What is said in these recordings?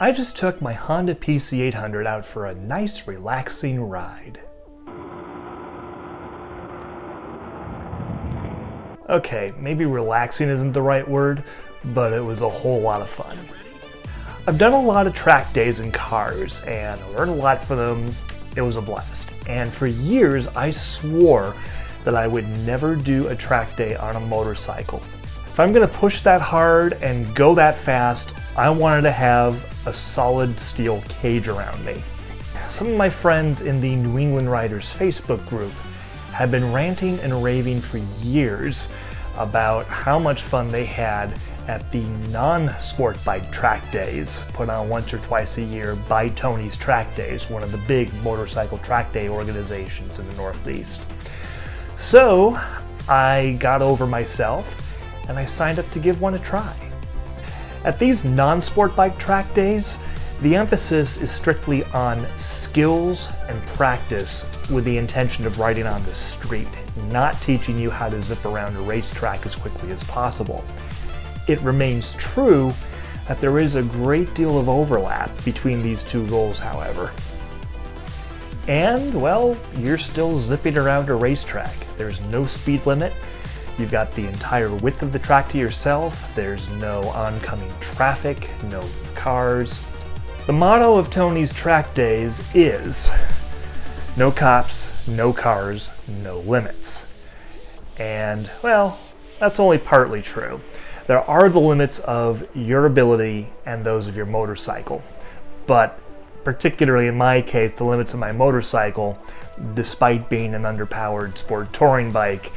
I just took my Honda PC800 out for a nice relaxing ride. Okay, maybe relaxing isn't the right word, but it was a whole lot of fun. I've done a lot of track days in cars and learned a lot from them. It was a blast. And for years I swore that I would never do a track day on a motorcycle. If I'm gonna push that hard and go that fast, I wanted to have a solid steel cage around me. Some of my friends in the New England Riders Facebook group have been ranting and raving for years about how much fun they had at the Non-Sportbike Track days put on once or twice a year by Tony's Track Days, one of the big motorcycle track day organizations in the Northeast. So I got over myself and I signed up to give one a try. At these non-sport-bike track days, the emphasis is strictly on skills and practice with the intention of riding on the street, not teaching you how to zip around a racetrack as quickly as possible. It remains true that there is a great deal of overlap between these two goals, however. And, well, you're still zipping around a racetrack. There's no speed limit. You've got the entire width of the track to yourself. There's no oncoming traffic, no cars. The motto of Tony's Track Days is no cops, no cars, no limits. And, well, that's only partly true. There are the limits of your ability and those of your motorcycle. But particularly in my case, the limits of my motorcycle, despite being an underpowered sport touring bike,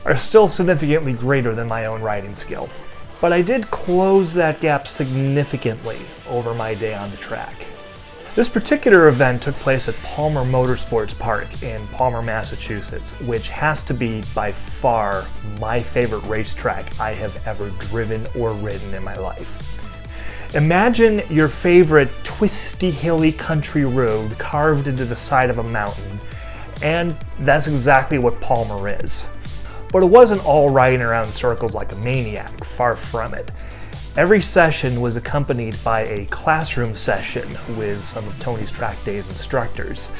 are still significantly greater than my own riding skill. But I did close that gap significantly over my day on the track. This particular event took place at Palmer Motorsport Park in Palmer, Massachusetts, which has to be by far my favorite racetrack I have ever driven or ridden in my life. Imagine your favorite twisty, hilly country road carved into the side of a mountain, and that's exactly what Palmer is. But it wasn't all riding around in circles like a maniac, far from it. Every session was accompanied by a classroom session with some of Tony's Track Days instructors.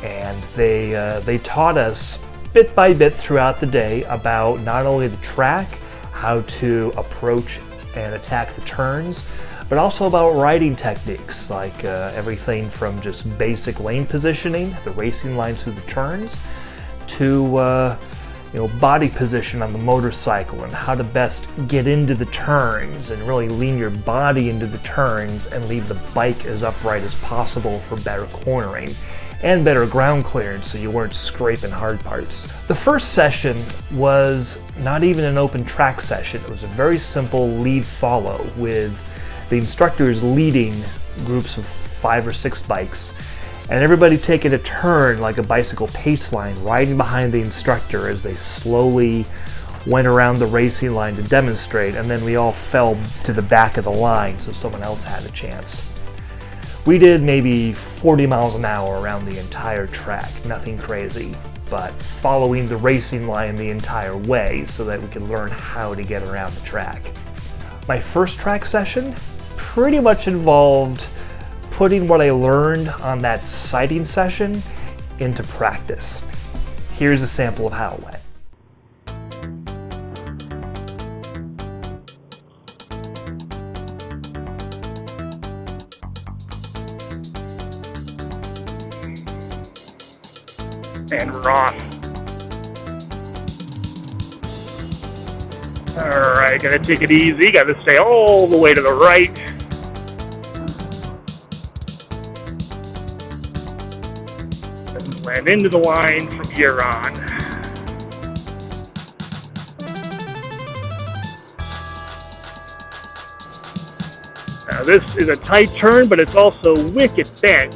And they taught us bit by bit throughout the day about not only the track, how to approach and attack the turns, but also about riding techniques, like everything from just basic lane positioning, the racing lines through the turns, to body position on the motorcycle and how to best get into the turns and really lean your body into the turns and leave the bike as upright as possible for better cornering and better ground clearance so you weren't scraping hard parts. The first session was not even an open track session. It was a very simple lead follow with the instructors leading groups of 5 or 6 bikes, and everybody taking a turn like a bicycle pace line, riding behind the instructor as they slowly went around the racing line to demonstrate, and then we all fell to the back of the line so someone else had a chance. We did maybe 40 miles an hour around the entire track, nothing crazy, but following the racing line the entire way so that we could learn how to get around the track. My first track session pretty much involved putting what I learned on that sighting session into practice. Here's a sample of how it went. And we're off. Alright, gotta take it easy, gotta stay all the way to the right. And land into the line from here on. Now this is a tight turn, but it's also wicked bent.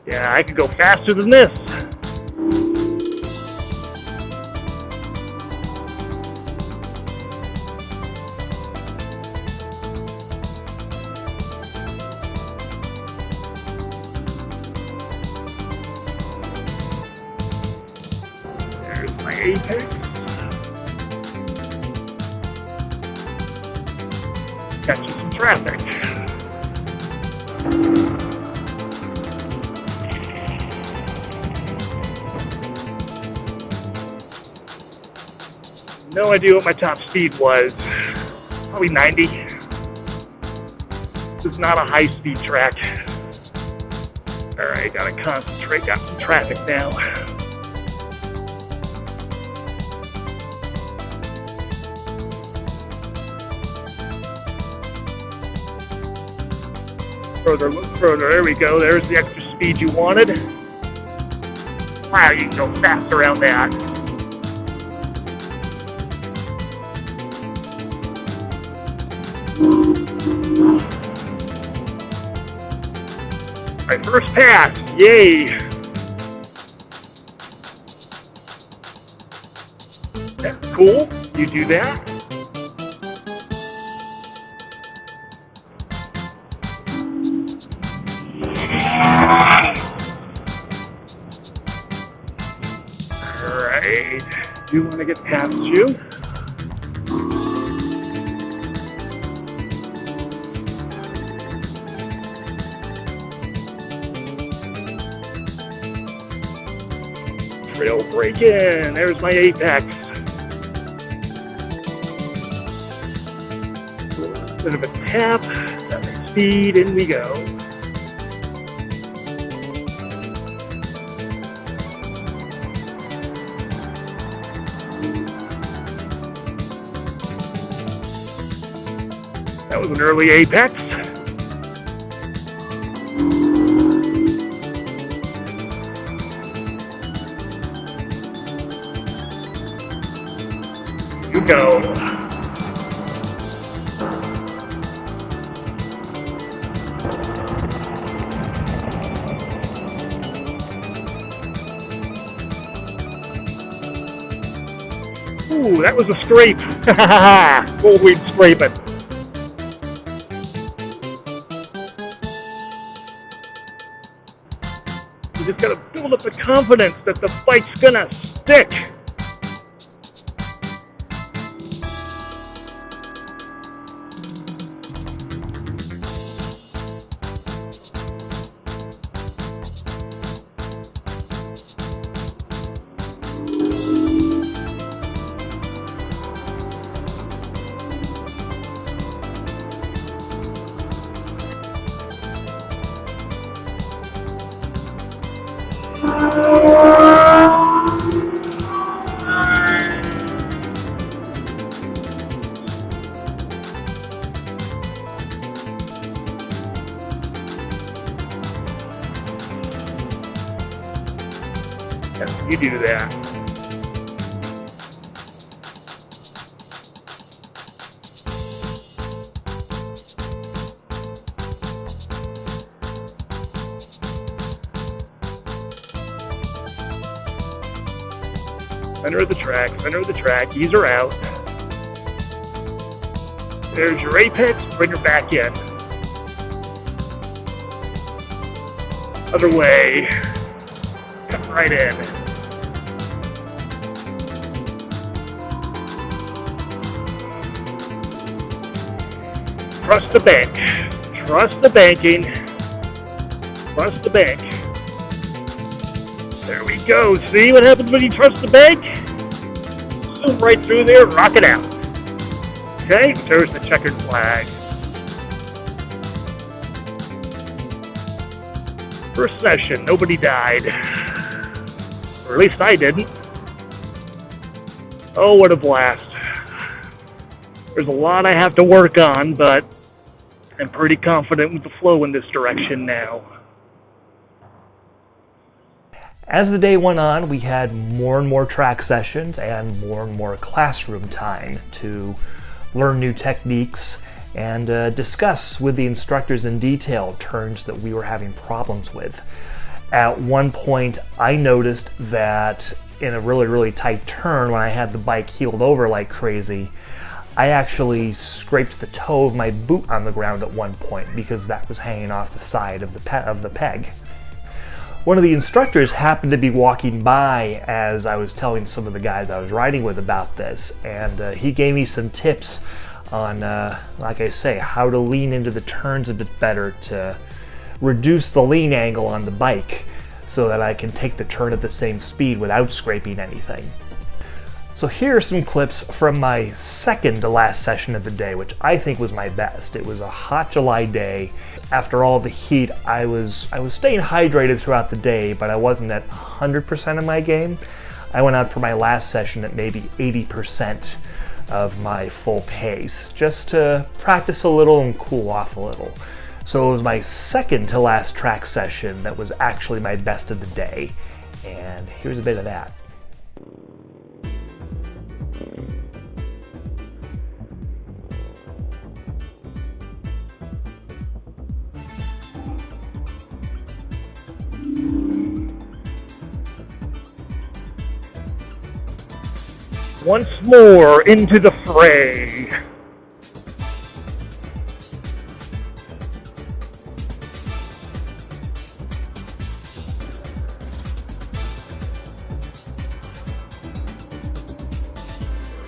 Yeah, I could go faster than this. There's my apex. Catching some traffic. No idea what my top speed was. Probably 90. This is not a high-speed track. Alright, gotta concentrate. Got some traffic now. Further, there we go. There's the extra speed you wanted. Wow, you can go fast around that. My first pass, yay! That's cool. You do that. Alright, do want to get past you. Trail break in, there's my apex. Bit of a tap, got my speed, in we go. That was an early apex. You go. Ooh, that was a scrape. Full weed scraping. You just gotta build up the confidence that the bike's gonna stick. You do that. Center of the track, ease her out. There's your apex, bring her back in. Other way, cut right in. Trust the bank. Trust the banking. Trust the bank. There we go. See what happens when you trust the bank? Zoom right through there, rock it out. Okay, there's the checkered flag. First session, nobody died. Or at least I didn't. Oh, what a blast. There's a lot I have to work on, but I'm pretty confident with the flow in this direction now. As the day went on, we had more and more track sessions and more classroom time to learn new techniques and discuss with the instructors in detail turns that we were having problems with. At one point, I noticed that in a really tight turn, when I had the bike heeled over like crazy, I actually scraped the toe of my boot on the ground at one point because that was hanging off the side of the peg. One of the instructors happened to be walking by as I was telling some of the guys I was riding with about this, and he gave me some tips on, like I say, how to lean into the turns a bit better to reduce the lean angle on the bike so that I can take the turn at the same speed without scraping anything. So here are some clips from my second to last session of the day, which I think was my best. It was a hot July day. After all the heat, I was staying hydrated throughout the day, but I wasn't at 100% of my game. I went out for my last session at maybe 80% of my full pace, just to practice a little and cool off a little. So it was my second to last track session that was actually my best of the day, and here's a bit of that. Once more into the fray.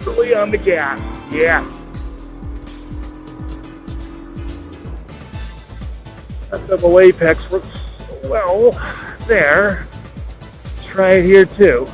Really on the gas, yeah. That double apex works well there. Let's try it here too.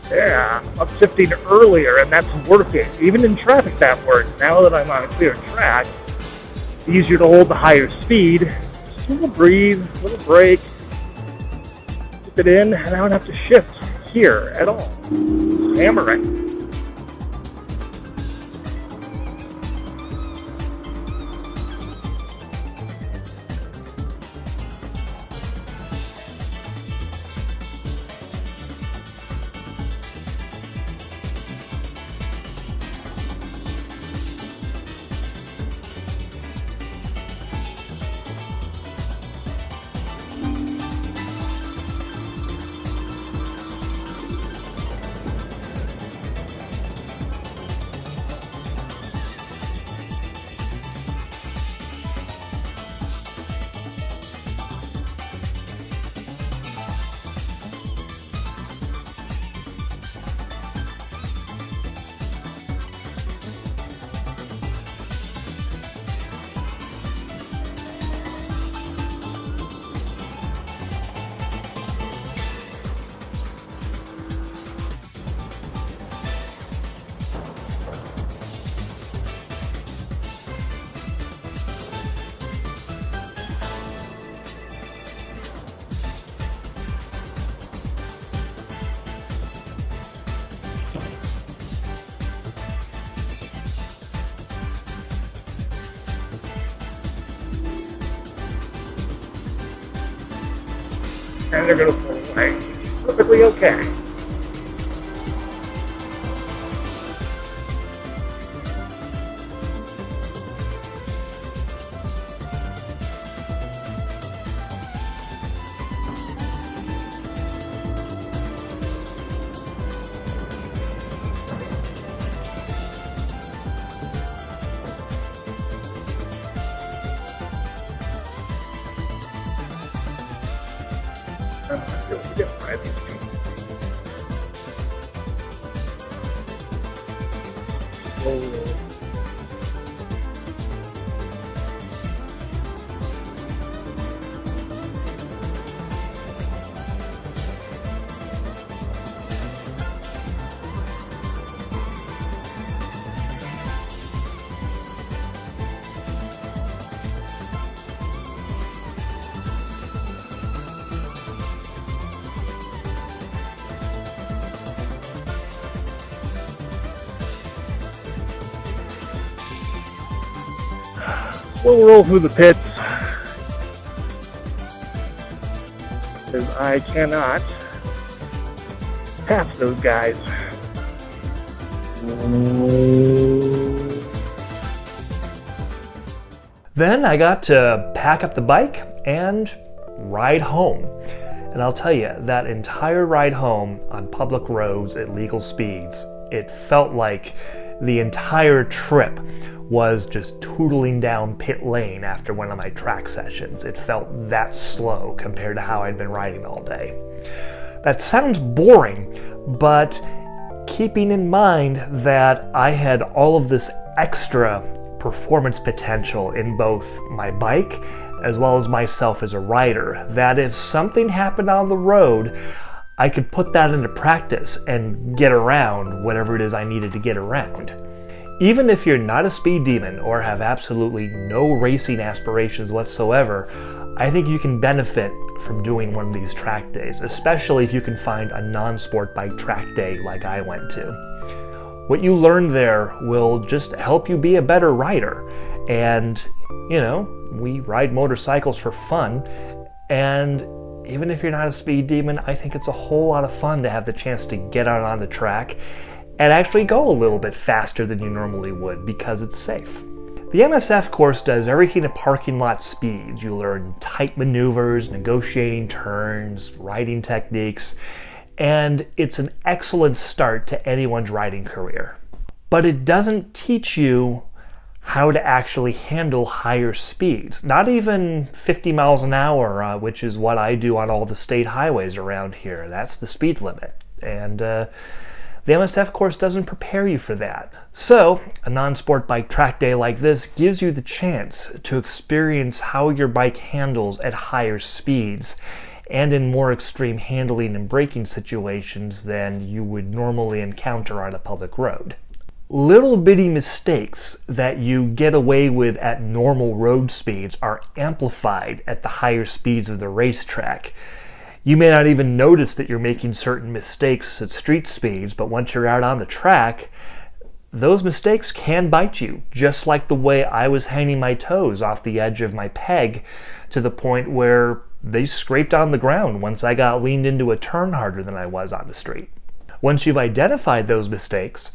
Yeah, upshifting earlier, and that's working. Even in traffic, that works. Now that I'm on a clear track, it's easier to hold the higher speed. Just a little breathe, a little brake, keep it in, and I don't have to shift here at all. Just hammer it. And they're going to pull away. Perfectly okay. I'm not sure we didn't ride these things. Whoa. We'll roll through the pits because I cannot pass those guys. Then I got to pack up the bike and ride home. And I'll tell you, that entire ride home on public roads at legal speeds, it felt like the entire trip was just tootling down pit lane after one of my track sessions. It felt that slow compared to how I'd been riding all day. That sounds boring, but keeping in mind that I had all of this extra performance potential in both my bike as well as myself as a rider, that if something happened on the road, I could put that into practice and get around whatever it is I needed to get around. Even if you're not a speed demon or have absolutely no racing aspirations whatsoever, I think you can benefit from doing one of these track days, especially if you can find a non-Sportbike track day like I went to. What you learn there will just help you be a better rider. And, you know, we ride motorcycles for fun, and even if you're not a speed demon, I think it's a whole lot of fun to have the chance to get out on the track and actually go a little bit faster than you normally would because it's safe. The MSF course does everything at parking lot speeds. You learn tight maneuvers, negotiating turns, riding techniques, and it's an excellent start to anyone's riding career. But it doesn't teach you how to actually handle higher speeds. Not even 50 miles an hour, which is what I do on all the state highways around here. That's the speed limit. And the MSF course doesn't prepare you for that. So, a non-sport bike track day like this gives you the chance to experience how your bike handles at higher speeds and in more extreme handling and braking situations than you would normally encounter on a public road. Little bitty mistakes that you get away with at normal road speeds are amplified at the higher speeds of the racetrack. You may not even notice that you're making certain mistakes at street speeds, but once you're out on the track, those mistakes can bite you, just like the way I was hanging my toes off the edge of my peg to the point where they scraped on the ground once I got leaned into a turn harder than I was on the street. Once you've identified those mistakes,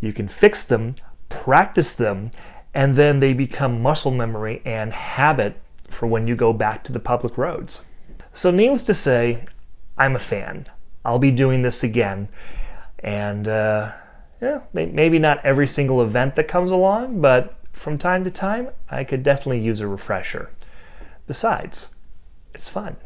you can fix them, practice them, and then they become muscle memory and habit for when you go back to the public roads. So needless to say, I'm a fan. I'll be doing this again. And maybe not every single event that comes along, but from time to time, I could definitely use a refresher. Besides, it's fun.